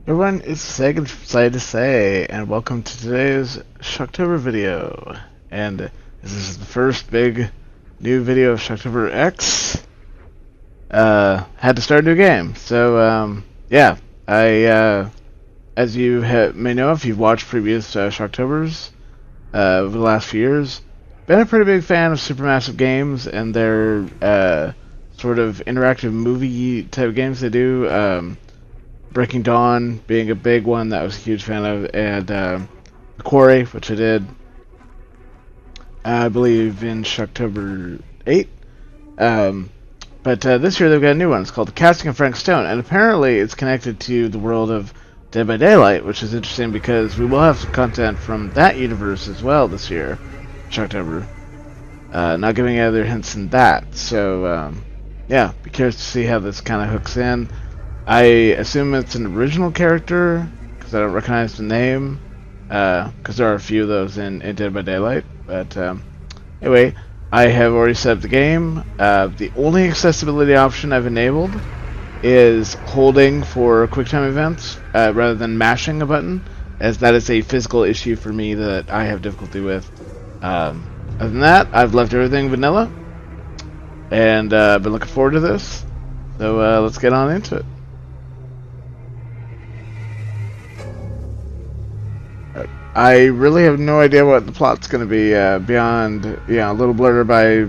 Everyone, it's Seg excited to say, and welcome to today's Shocktober video. And this is the first big new video of Shocktober X. Had to start a new game, so yeah. As you may know, if you've watched previous Shocktobers over the last few years, been a pretty big fan of supermassive games and their sort of interactive movie type games they do. Breaking Dawn being a big one that I was a huge fan of, and Quarry, which I did, I believe, in Shocktober 8. But this year they've got a new one. It's called The Casting of Frank Stone, and apparently it's connected to the world of Dead by Daylight, which is interesting because we will have some content from that universe as well this year, Shocktober. Not giving any other hints than that. So, yeah, be curious to see how this kind of hooks in. I assume it's an original character, because I don't recognize the name, because there are a few of those in Dead by Daylight. But anyway, I have already set up the game. The only accessibility option I've enabled is holding for QuickTime events, rather than mashing a button, as that is a physical issue for me that I have difficulty with. Other than that, I've left everything vanilla, and been looking forward to this. So let's get on into it. I really have no idea what the plot's going to be beyond, a little blurred by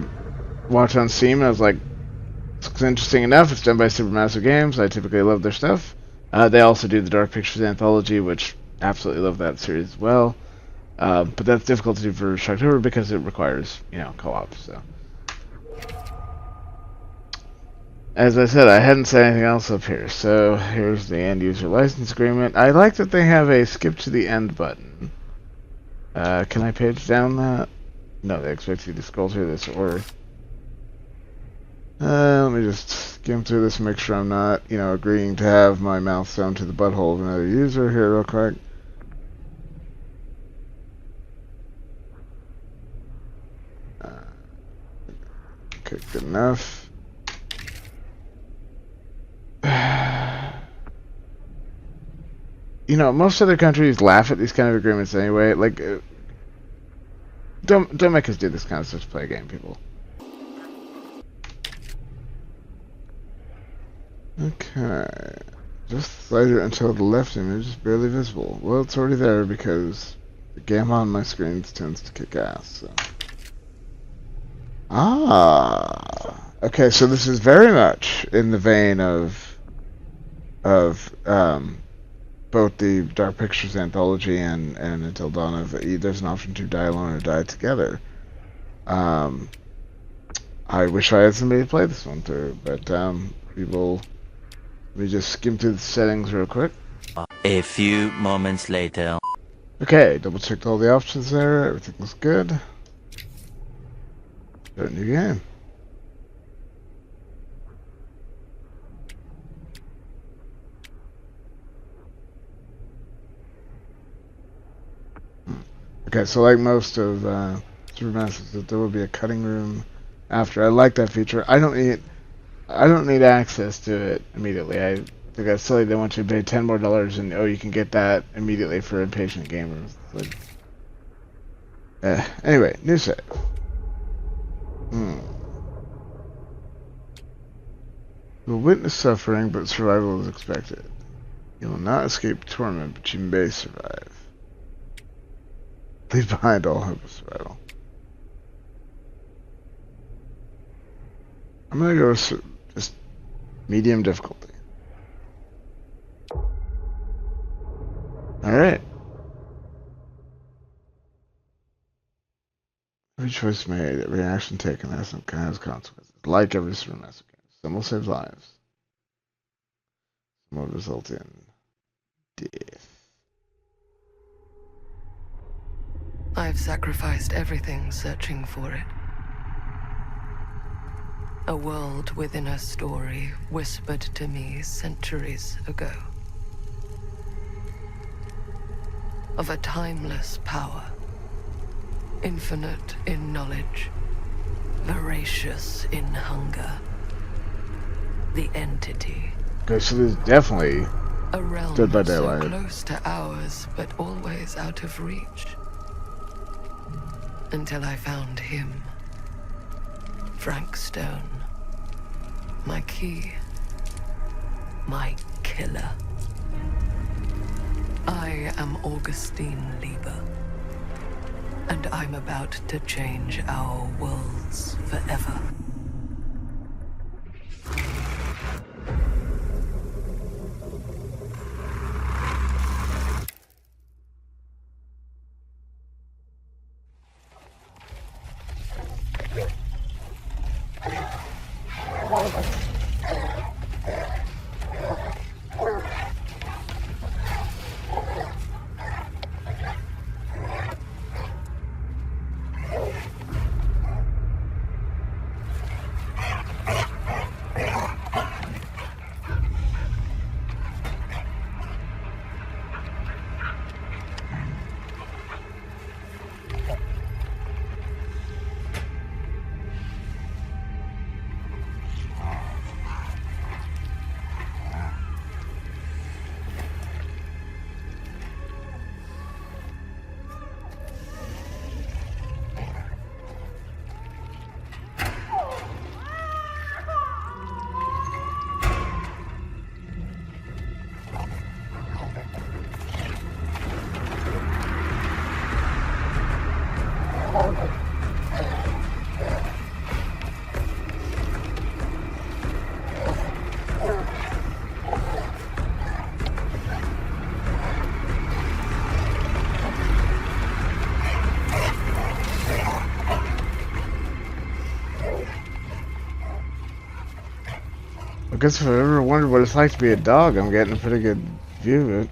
watch on Steam. I was like, it's interesting enough. It's done by Supermassive Games. I typically love their stuff. They also do the Dark Pictures Anthology, which absolutely love that series as well. But that's difficult to do for Shocktober because it requires, co-op. So, as I said, I hadn't said anything else up here. So here's the end user license agreement. I like that they have a skip to the end button. Can I page down that? No, they expect you to scroll through this, or let me just skim through this and make sure I'm not, agreeing to have my mouth sewn to the butthole of another user here real quick. Okay, good enough. Most other countries laugh at these kind of agreements anyway. Like, don't make us do this kind of stuff to play a game, people. Okay. Just slide it until the left image is barely visible. Well, it's already there because the gamma on my screen tends to kick ass, so. Okay, so this is very much in the vein of both the Dark Pictures Anthology and Until Dawn of there's an option to die alone or die together. I wish I had somebody to play this one through, but let me just skim through the settings real quick. A few moments later. Okay, double checked all the options there, everything looks good. Start a new game. Okay, so like most of Supermassive, there will be a cutting room after. I like that feature. I don't need access to it immediately. I think that's silly. They want you to pay $10 more and you can get that immediately for impatient gamers. Like, anyway, new save. You will witness suffering, but survival is expected. You will not escape torment, but you may survive. Leave behind all hope of survival. I'm gonna go with just medium difficulty. Alright. Every choice made, every action taken has some kind of consequences. Like every Supermassive game. Some will save lives. Some will result in death. I've sacrificed everything searching for it. A world within a story whispered to me centuries ago. Of a timeless power. Infinite in knowledge. Voracious in hunger. The entity. Okay, so there's definitely A realm Dead by so Daylight. close to ours, but always out of reach. Until I found him. Frank Stone. My key. My killer. I am Augustine Lieber. And I'm about to change our worlds forever. I guess if I ever wondered what it's like to be a dog, I'm getting a pretty good view of it.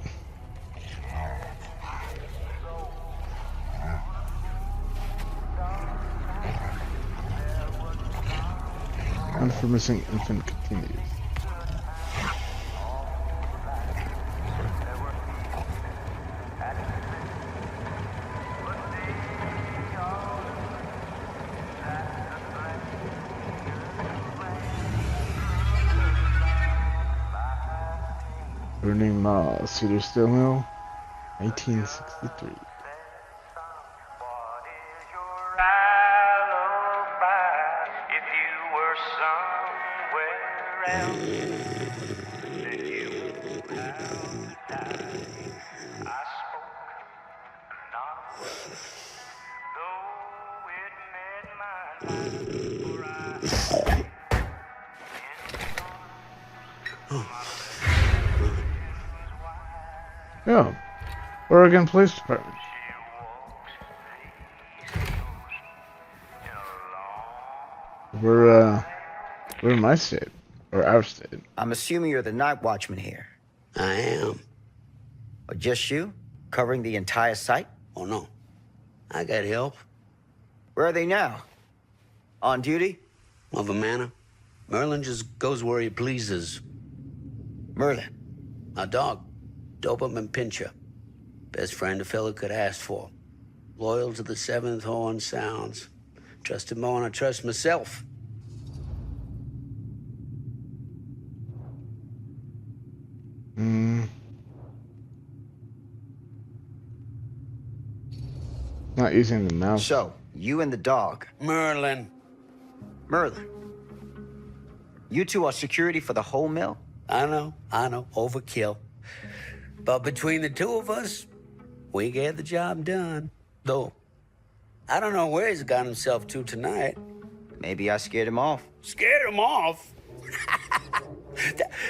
Hunt for missing infant continues. Burning Moss, Cedar Still Mill, 1863. Yeah, Oregon Police Department. We're in my state, or our state. I'm assuming you're the night watchman here. I am. Or just you? Covering the entire site? Oh, no. I got help. Where are they now? On duty? Of a manner. Merlin just goes where he pleases. Merlin. A dog. Doberman Pinscher. Best friend a fella could ask for. Loyal to the seventh horn sounds. Trust him more than I trust myself. Not using the mouse. So, you and the dog. Merlin. Merlin. You two are security for the whole mill? I know. Overkill. But between the two of us, we get the job done. Though, I don't know where he's got himself to tonight. Maybe I scared him off. Scared him off?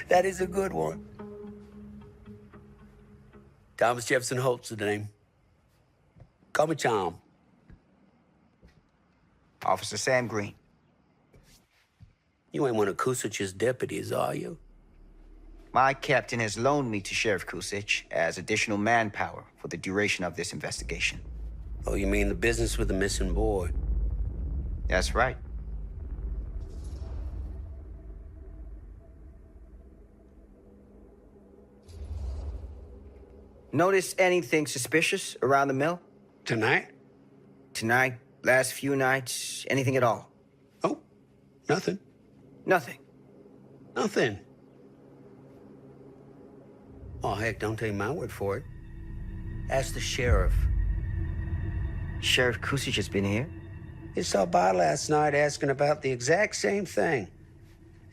that is a good one. Thomas Jefferson Holt's the name. Call me Tom. Officer Sam Green. You ain't one of Kusich's deputies, are you? My captain has loaned me to Sheriff Kusich as additional manpower for the duration of this investigation. Oh, you mean the business with the missing boy? That's right. Notice anything suspicious around the mill? Tonight? Tonight, last few nights, anything at all? Oh, nothing. Nothing. Nothing. Oh, heck, don't take my word for it. Ask the sheriff. Sheriff Kusich has been here? He stopped by last night asking about the exact same thing.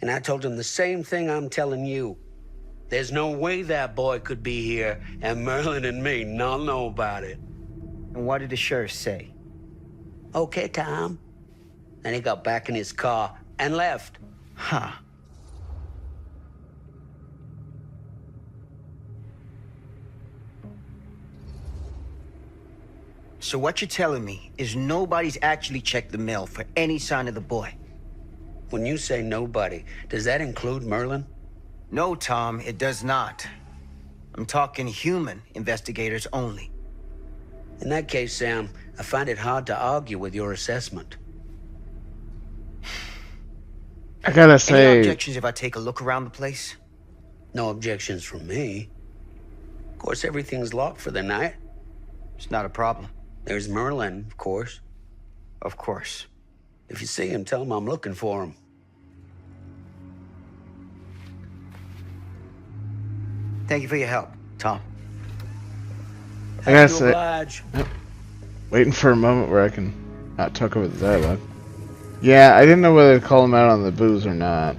And I told him the same thing I'm telling you. There's no way that boy could be here, and Merlin and me not know about it. And what did the sheriff say? Okay, Tom. Then he got back in his car and left. Huh. So what you're telling me is nobody's actually checked the mail for any sign of the boy? When you say nobody, does that include Merlin? No, Tom, it does not. I'm talking human investigators only. In that case, Sam, I find it hard to argue with your assessment. I gotta Any say, objections if I take a look around the place? No objections from me. Of course, everything's locked for the night. It's not a problem. There's Merlin, of course. Of course. If you see him, tell him I'm looking for him. Thank you for your help, Tom. I gotta You say, oblige. waiting for a moment where I can not talk over the dialogue. Yeah, I didn't know whether to call him out on the booze or not.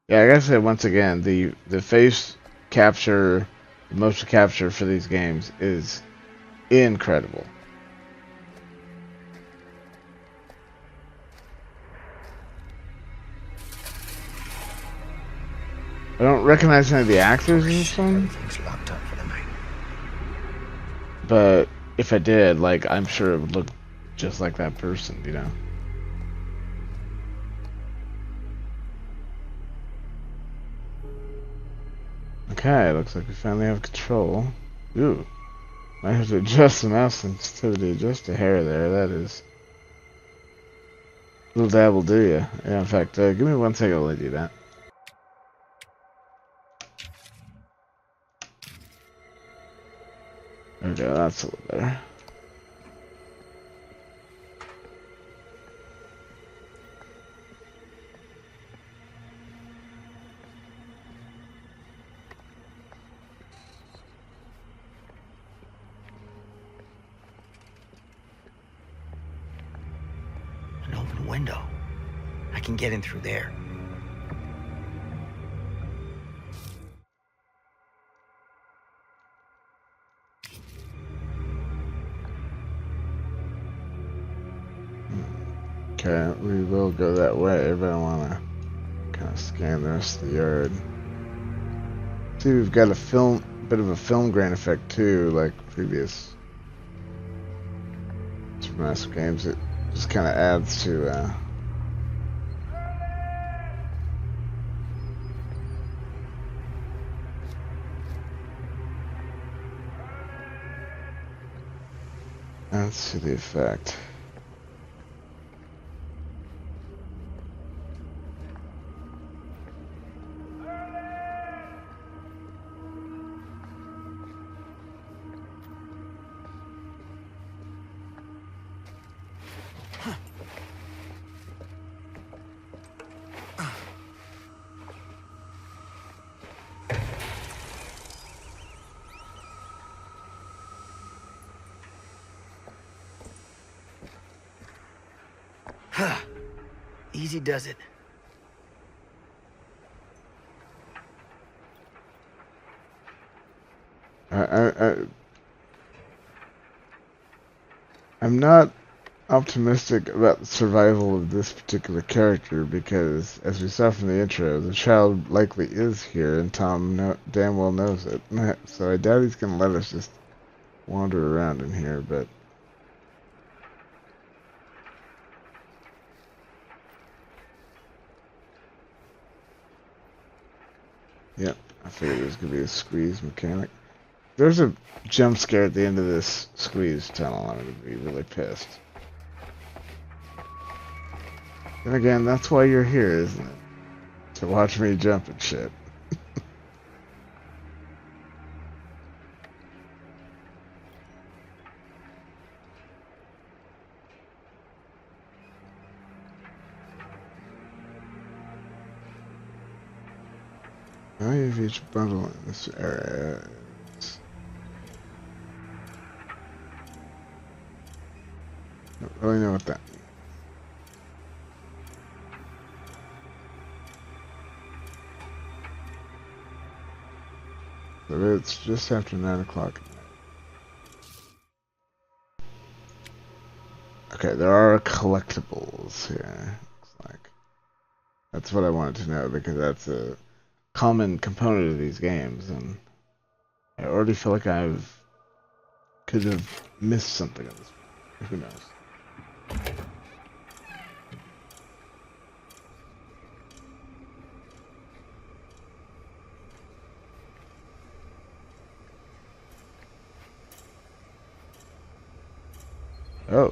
Yeah, I gotta say once again, the face capture, the motion capture for these games is incredible. I don't recognize any of the actors in this one, Everything's locked up for the night. but if I did, like, I'm sure it would look just like that person, you know? Okay, looks like we finally have control. Ooh. Might have to adjust the mouse sensitivity just a hair there. That is... little dab will do ya. Yeah, in fact, give me 1 second, I'll let you do that. There we go, that's a little better. An open window. I can get in through there. Okay, we will go that way, but I want to kind of scan the rest of the yard. See, we've got a bit of a film grain effect too, like previous Supermassive games. It just kind of adds to adds to the effect. Easy does it. I'm not optimistic about the survival of this particular character because, as we saw from the intro, the child likely is here, and Tom damn well knows it. So I doubt he's gonna let us just wander around in here, but... Yep, I figured it was gonna be a squeeze mechanic. There's a jump scare at the end of this squeeze tunnel. I'm gonna be really pissed. And again, that's why you're here, isn't it? To watch me jump and shit. Value of each bundle in this area. Don't really know what that means. So it's just after 9 o'clock. Okay, there are collectibles here. Looks like that's what I wanted to know because that's a common component of these games, and I already feel like could have missed something on this. Who knows? Oh.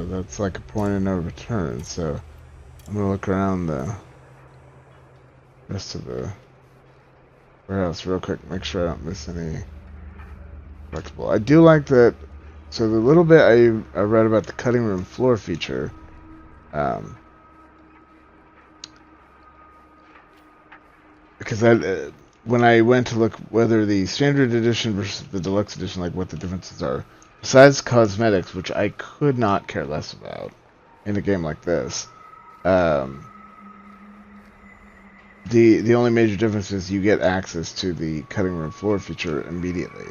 That's like a point of no return, so I'm gonna look around the rest of the warehouse real quick, make sure I don't miss any collectible. I do like that. So the little bit I read about the cutting room floor feature, because when I went to look whether the standard edition versus the deluxe edition, like what the differences are, besides cosmetics, which I could not care less about in a game like this, the only major difference is you get access to the cutting room floor feature immediately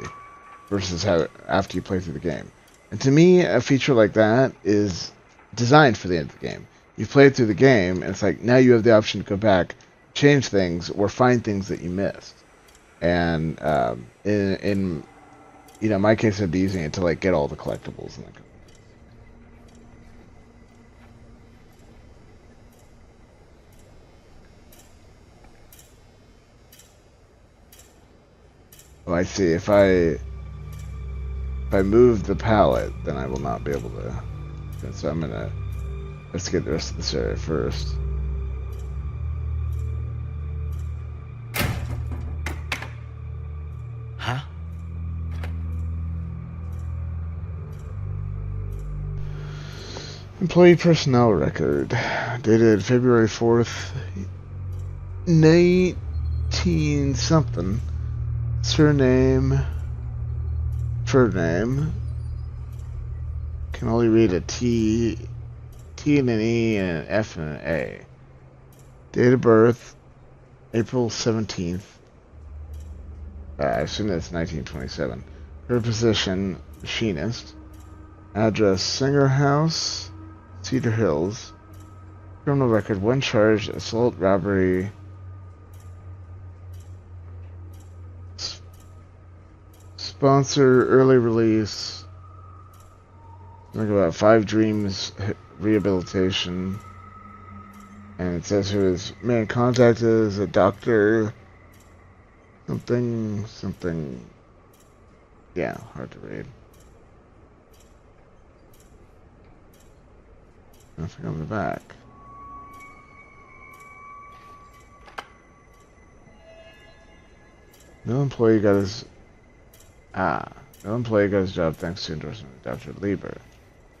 versus how after you play through the game. And to me, a feature like that is designed for the end of the game. You play through the game, and it's like now you have the option to go back, change things, or find things that you missed. And in my case, I'd be using it to like get all the collectibles and that kind of thing. Oh, I see. If I move the pallet, then I will not be able to. So I'm gonna investigate the rest of this area first. Huh? Employee personnel record, dated February 4th, 19 something. Surname, name. Can only read a T and an E and an F and an A. Date of birth, April 17th. I assume that's 1927. Her position, machinist. Address, Singer House, Cedar Hills. Criminal record, one charge, assault, robbery. Sponsor, early release. Think about 5 Dreams rehabilitation. And it says who his main contact is, a doctor. Something. Yeah, hard to read. Nothing on the back. No employee got his job thanks to endorsement of Dr. Lieber.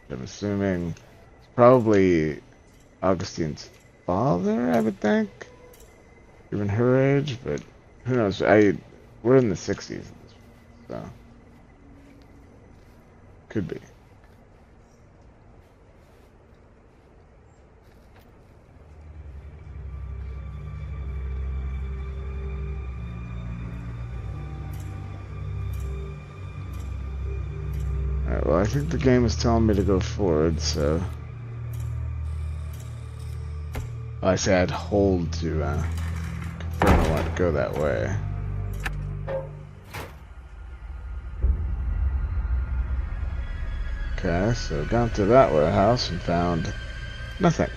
I'm assuming it's probably Augustine's father, I would think. Given her age, but who knows? We're in the 60s, so could be. Alright, well, I think the game is telling me to go forward, so I say I'd hold to confirm I want to go that way. Okay, so gone to that warehouse and found nothing.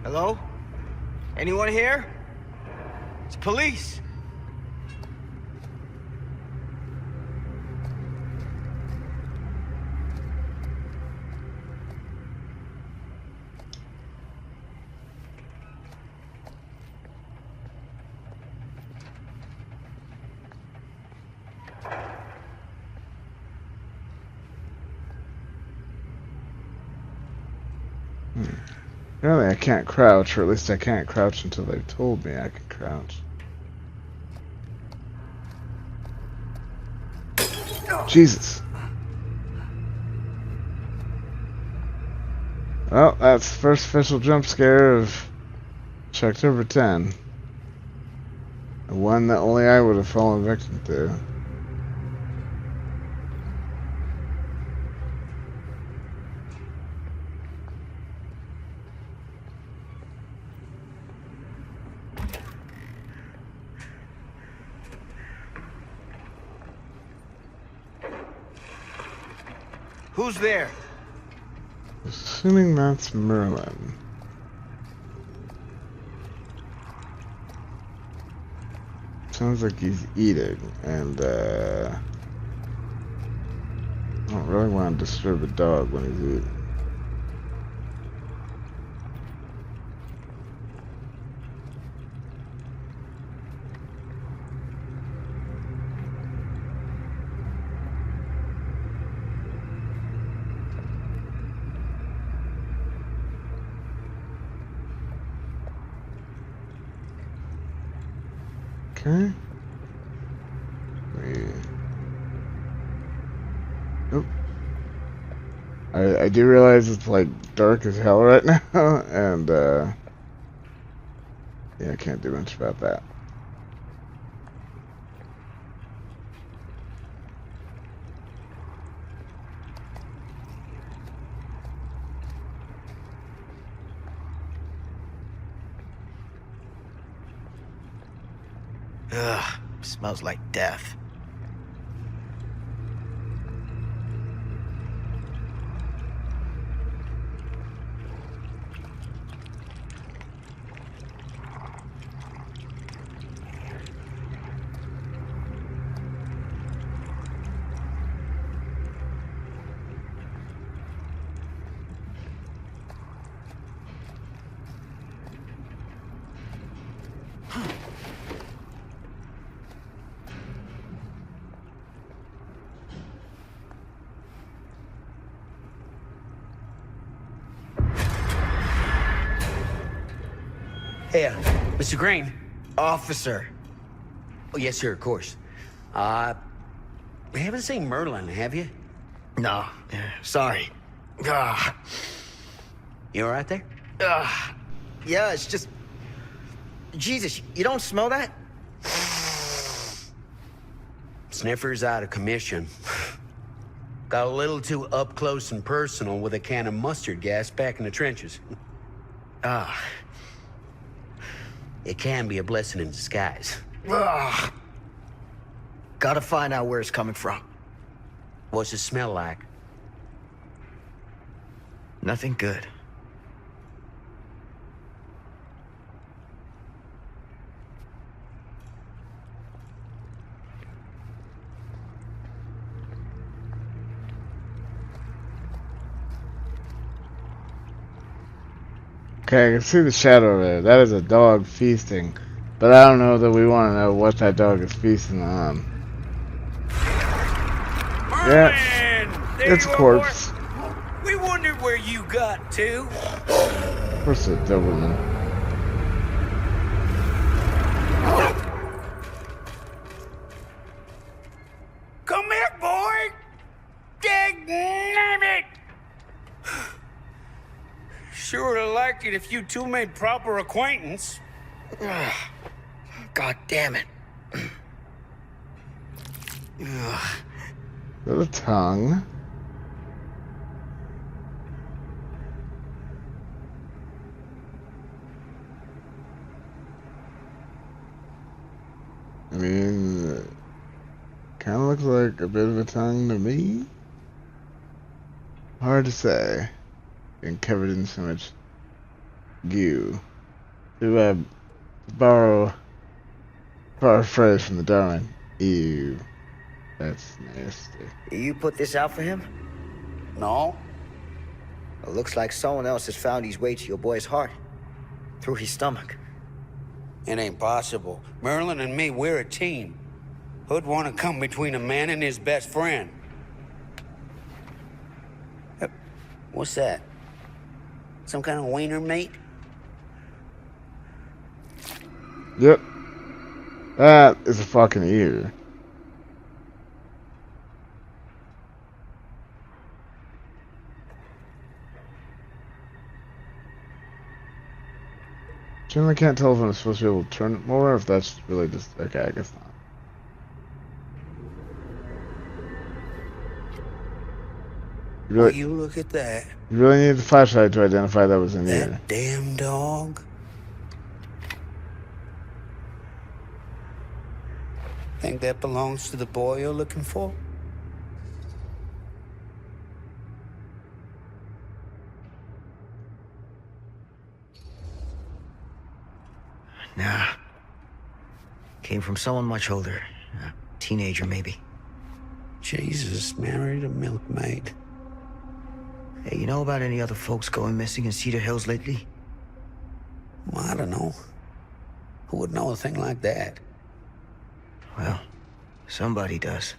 Hello? Anyone here? It's police. Apparently I can't crouch, or at least I can't crouch until they've told me I can crouch. Jesus. Well, that's the first official jump scare of Shocktober 10. One that only I would have fallen victim to. Who's there? Assuming that's Merlin. Sounds like he's eating, and I don't really want to disturb a dog when he's eating. Okay. Nope. I do realize it's like dark as hell right now, and yeah, I can't do much about that. Ugh, smells like death. Hey, Mr. Green. Officer. Oh, yes, sir, of course. You haven't seen Merlin, have you? No, sorry. Ah, You all right there? yeah, it's just... Jesus, you don't smell that? Sniffer's out of commission. Got a little too up close and personal with a can of mustard gas back in the trenches. Ah. It can be a blessing in disguise. Ugh. Gotta find out where it's coming from. What's it smell like? Nothing good. Okay, I can see the shadow there. That is a dog feasting. But I don't know that we want to know what that dog is feasting on. Yeah, it's a corpse. We wondered where you got to. Of course it's a Doberman. Come here, boy! Dang it! Sure would have liked it if you two made proper acquaintance. God damn it. Little tongue. I mean, kind of looks like a bit of a tongue to me. Hard to say. And covered in so much goo. To borrow a phrase from the Darwin. Ew. That's nasty. You put this out for him? No? It looks like someone else has found his way to your boy's heart. Through his stomach. It ain't possible. Merlin and me, we're a team. Who'd want to come between a man and his best friend? What's that? Some kind of wiener meat? Yep. That is a fucking ear. Generally can't tell if I'm supposed to be able to turn it more, or if that's really just... Okay, I guess not. Will you look at that? You really need the flashlight to identify that was an ear. That damn dog? Think that belongs to the boy you're looking for? Nah. Came from someone much older. A teenager, maybe. Jesus, married a milkmaid. Hey, you know about any other folks going missing in Cedar Hills lately? Well, I don't know. Who would know a thing like that? Well, somebody does.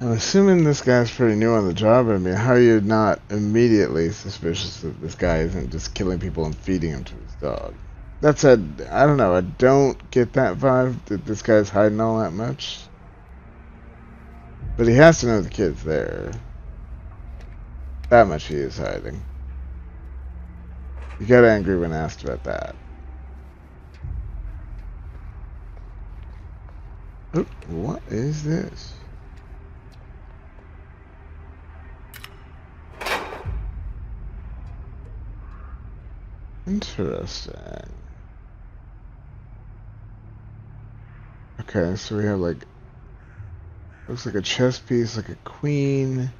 I'm assuming this guy's pretty new on the job. I mean, how are you not immediately suspicious that this guy isn't just killing people and feeding them to his dog? That said, I don't know, I don't get that vibe that this guy's hiding all that much. But he has to know the kid's there. That much he is hiding. He got angry when asked about that. Oh, what is this? Interesting. Okay, so we have like, looks like a chess piece, like a queen.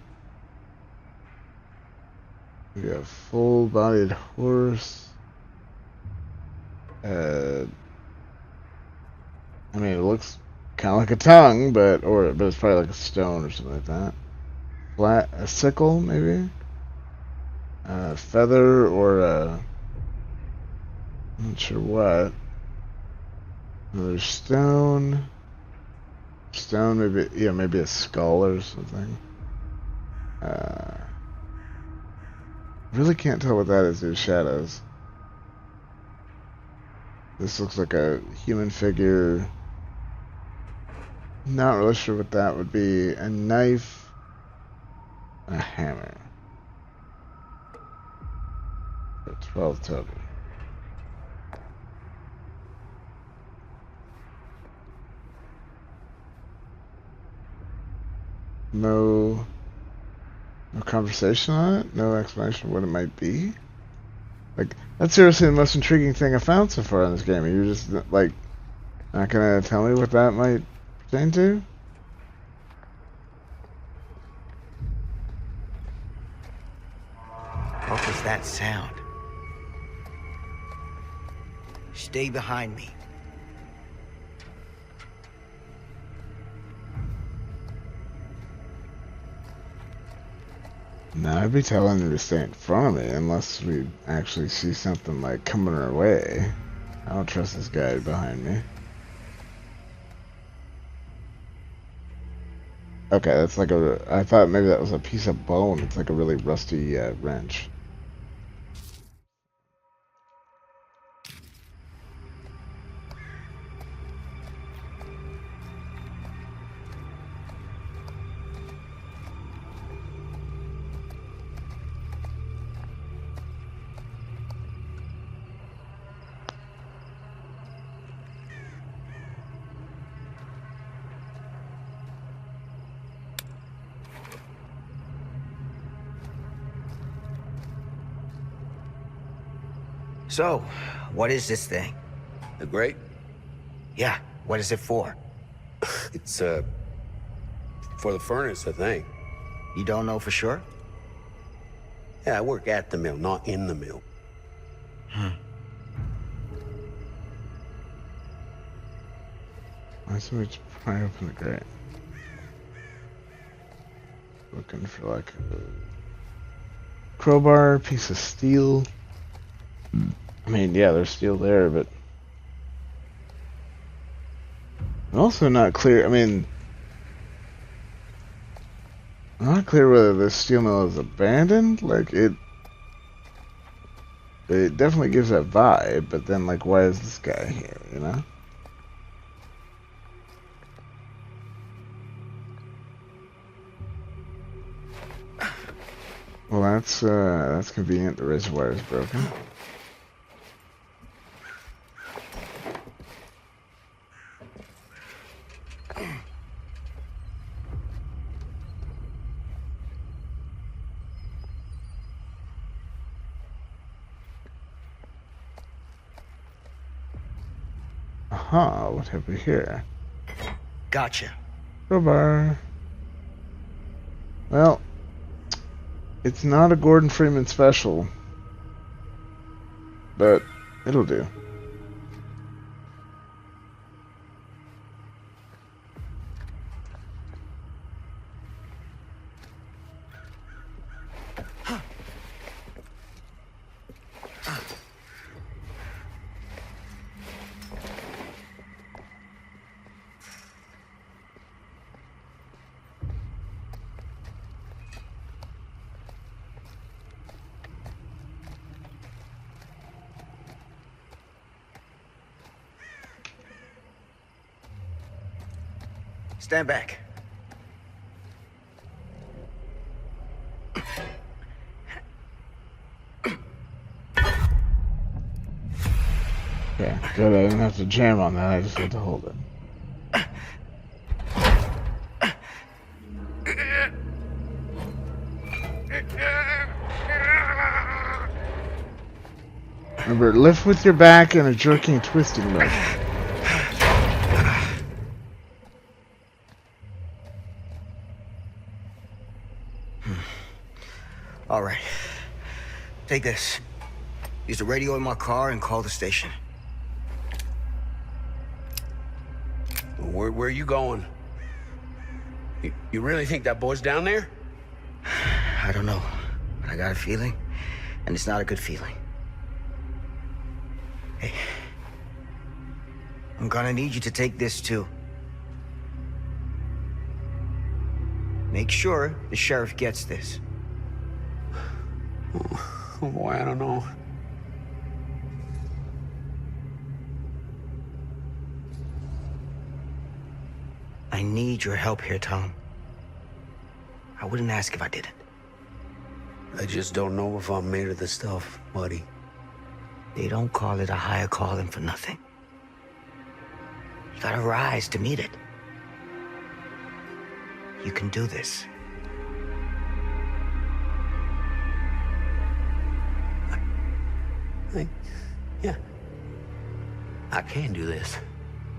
We got a full-bodied horse. I mean, it looks kind of like a tongue, but it's probably like a stone or something like that. A sickle, maybe. A feather or a, I'm not sure what. Another stone. Stone, maybe, yeah, maybe a skull or something. Really can't tell what that is through shadows. This looks like a human figure. Not really sure what that would be. A knife. A hammer. 12 total. No conversation on it? No explanation of what it might be? Like, that's seriously the most intriguing thing I found so far in this game. You're just, like, not gonna tell me what that might pertain to? What was that sound? Stay behind me. Nah, I'd be telling her to stay in front of me unless we actually see something like coming our way. I don't trust this guy behind me. Okay, that's like I thought maybe that was a piece of bone. It's like a really rusty wrench. So, what is this thing? The grate? Yeah, what is it for? It's, for the furnace, I think. You don't know for sure? Yeah, I work at the mill, not in the mill. Why so much pry open the grate? Looking for like a crowbar, piece of steel. I mean, yeah, there's steel there, but I'm also not clear. I mean, I'm not clear whether this steel mill is abandoned. Like, it definitely gives that vibe, but then, like, why is this guy here, you know? Well, that's convenient. The reservoir is broken. Aha, what have we here? Gotcha. Crowbar. Well, it's not a Gordon Freeman special, but it'll do. Stand back. Okay, good. I didn't have to jam on that. I just had to hold it. Remember, lift with your back in a jerking, twisting motion. All right. Take this. Use the radio in my car and call the station. Where are you going? You really think that boy's down there? I don't know, but I got a feeling, and it's not a good feeling. Hey, I'm gonna need you to take this too. Make sure the sheriff gets this. Oh boy, I don't know. I need your help here, Tom. I wouldn't ask if I didn't. I just don't know if I'm made of this stuff, buddy. They don't call it a higher calling for nothing. You gotta rise to meet it. You can do this. Yeah. I can do this.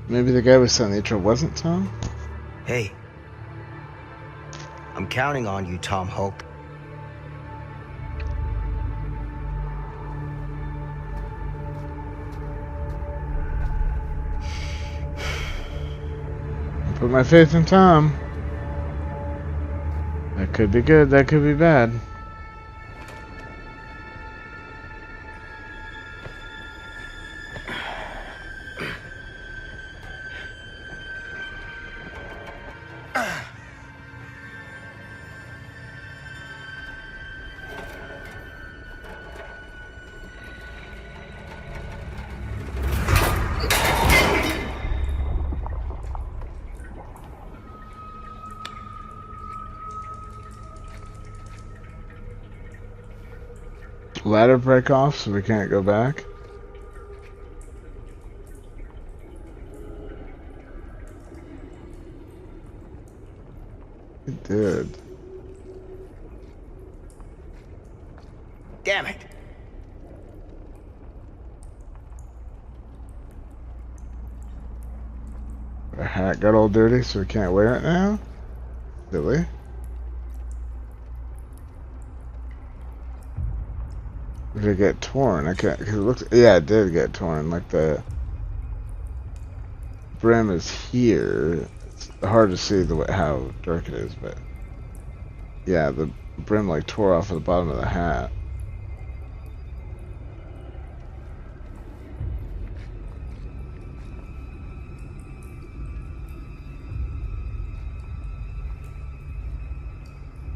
Maybe the guy with Sun Nitro wasn't Tom? Hey. I'm counting on you, Tom Hope. I put my faith in Tom. That could be good, that could be bad. Ladder break off so we can't go back. It did. Damn it. Our hat got all dirty so we can't wear it now? Silly. Did it get torn? I can't, cause it looks, yeah, it did get torn. Like the brim is here. It's hard to see the way, how dark it is, but yeah, the brim like tore off at the bottom of the hat.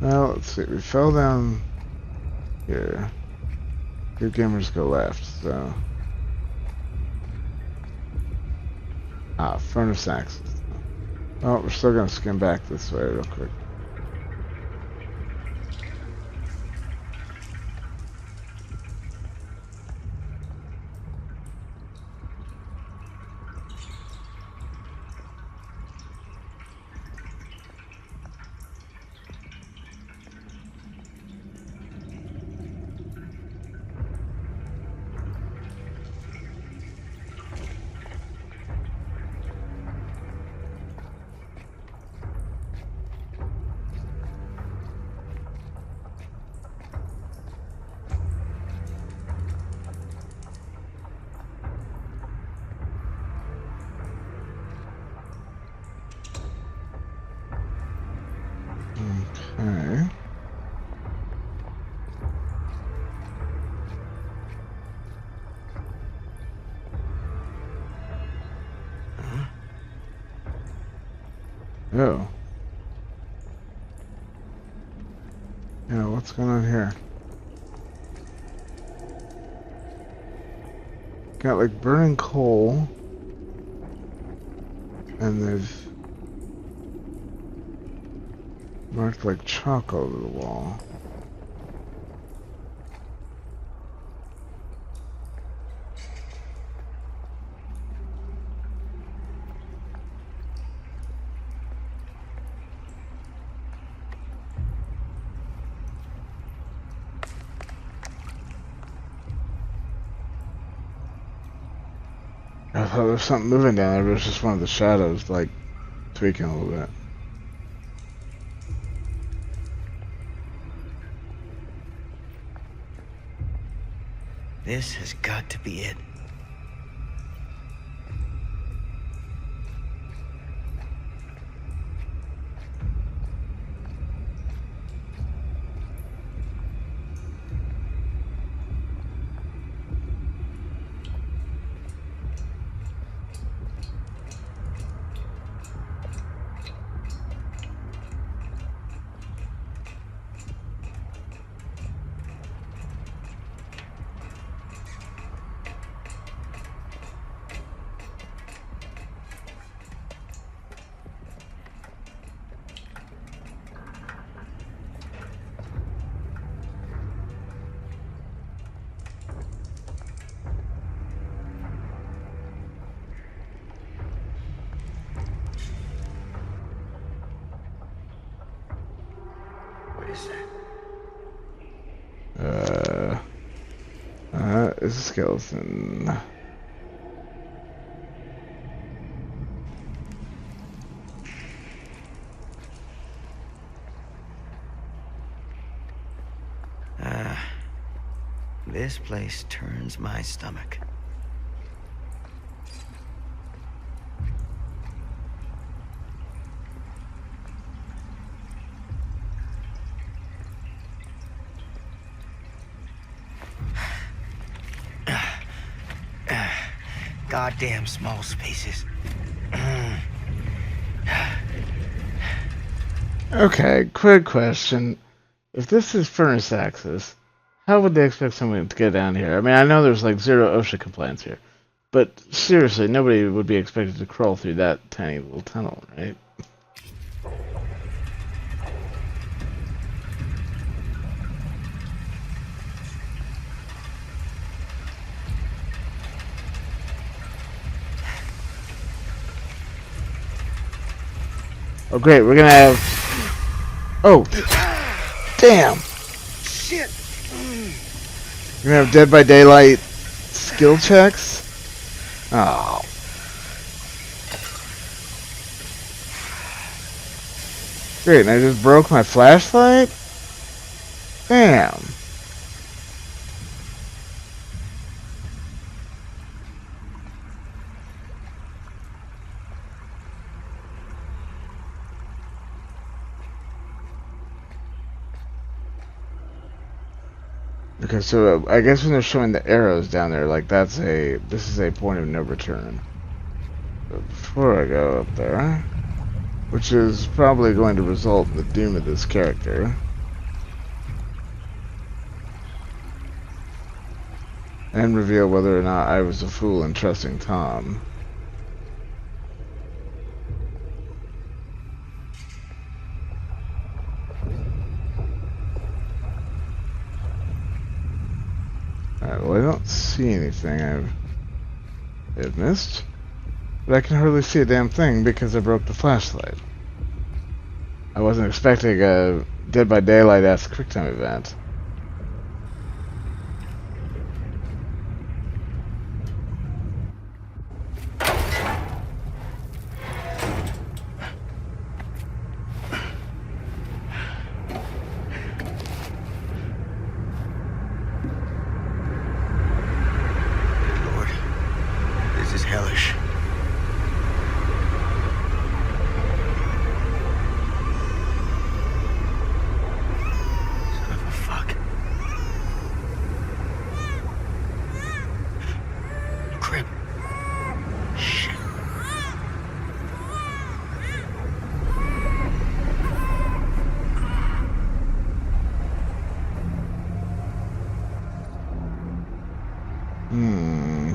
Well, let's see. We fell down here. Good gamers go left, so... Ah, furnace access. Oh, we're still gonna skim back this way real quick. Okay. Oh. Yeah, what's going on here? Got like burning coal. And they've marked like chalk over the wall. I thought there was something moving down there, but it was just one of the shadows, like, tweaking a little bit. This has got to be it. What is that? It's a skeleton. This place turns my stomach. Goddamn small spaces. Okay, quick question. If this is furnace access, how would they expect someone to get down here? I mean, I know there's like zero OSHA compliance here, but seriously, nobody would be expected to crawl through that tiny little tunnel, right? Oh great, we're gonna have... Oh! Damn! Shit! We're gonna have Dead by Daylight skill checks? Oh. Great, and I just broke my flashlight? Damn. Okay, so I guess when they're showing the arrows down there, like this is a point of no return. But before I go up there, which is probably going to result in the doom of this character. and reveal whether or not I was a fool in trusting Tom. Alright, well I don't see anything I've missed. But I can hardly see a damn thing because I broke the flashlight. I wasn't expecting a Dead by Daylight-esque QuickTime event. Lord, this is hellish. Son of a fuck. Crib. Shit.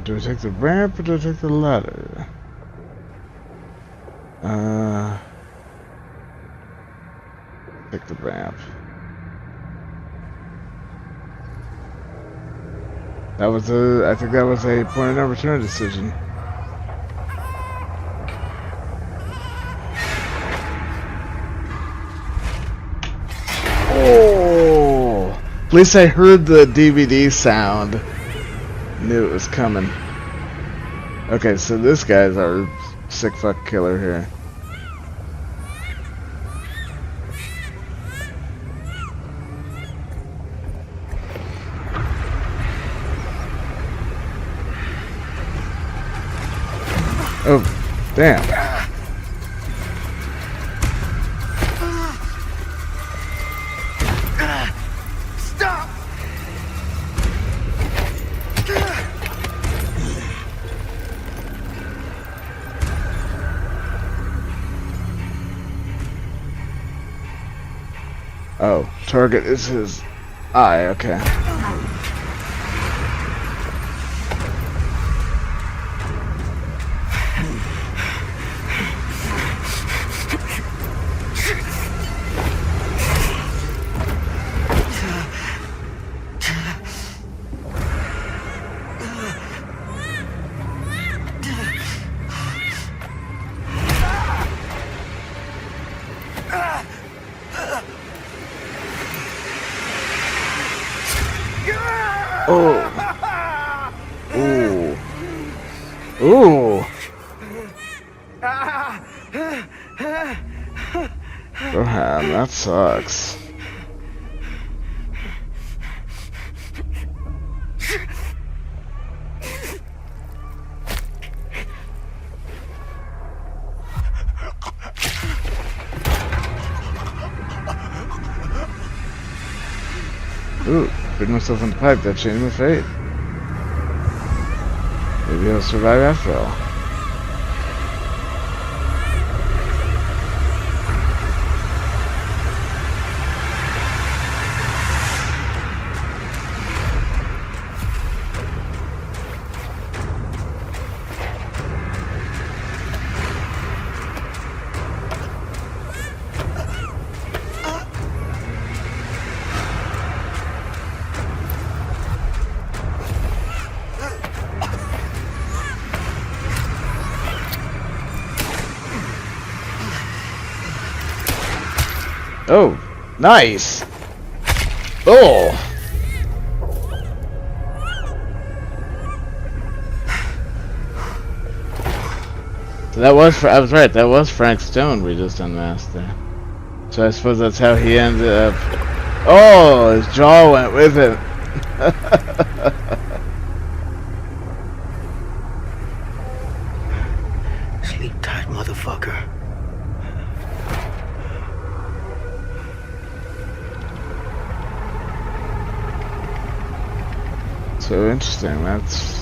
Do I take the ramp or do I take the ladder? Take the ramp. I think that was a point of no return decision. Oh! At least I heard the DVD sound. Knew it was coming. Okay, so this guy's our sick fuck killer here. Oh, damn. Stop! Oh, target is his eye, okay. Oh. Ooh. Ooh. Oh, man, that sucks. Ooh, put myself in the pipe, that changed my fate. Maybe I'll survive after all. Oh, nice. Oh. So that was, I was right, that was Frank Stone we just unmasked there. So I suppose that's how he ended up. Oh, his jaw went with him. Sleep tight, motherfucker. So interesting, that's...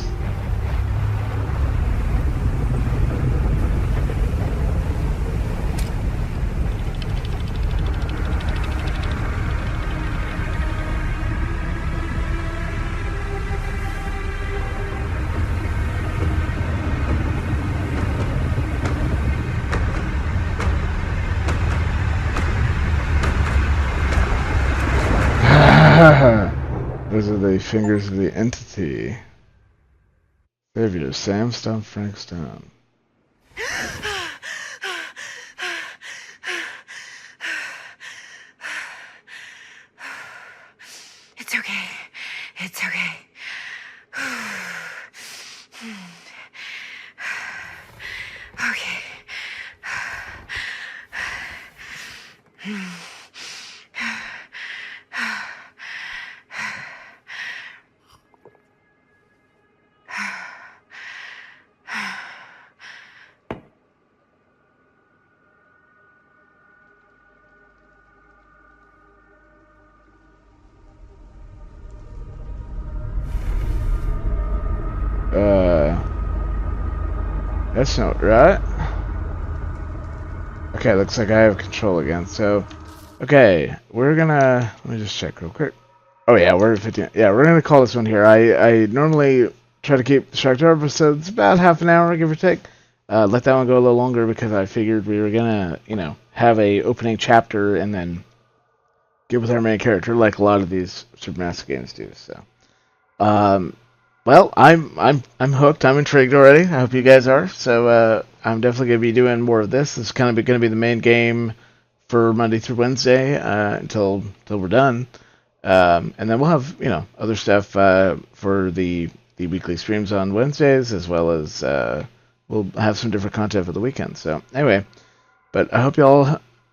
Those are the fingers of the entity. Savior, Sam Stone, Frank Stone. It's okay. It's okay. Okay. That's not right. Okay, looks like I have control again. So, okay, we're gonna, let me just check real quick. Oh yeah, we're at 15. Yeah, we're gonna call this one here. I normally try to keep the Shocktober episodes about half an hour, give or take. Let that one go a little longer because I figured we were gonna, have a opening chapter and then get with our main character, like a lot of these Supermassive games do. So, well, I'm hooked. I'm intrigued already. I hope you guys are. So, I'm definitely gonna be doing more of this. This is kind of gonna be the main game for Monday through Wednesday until we're done. And then we'll have, other stuff for the weekly streams on Wednesdays, as well as we'll have some different content for the weekend. So anyway, but I hope you all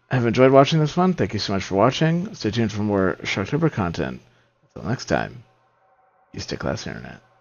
have enjoyed watching this one. Thank you so much for watching. Stay tuned for more Shocktober content. Until next time, you stay classy, Internet.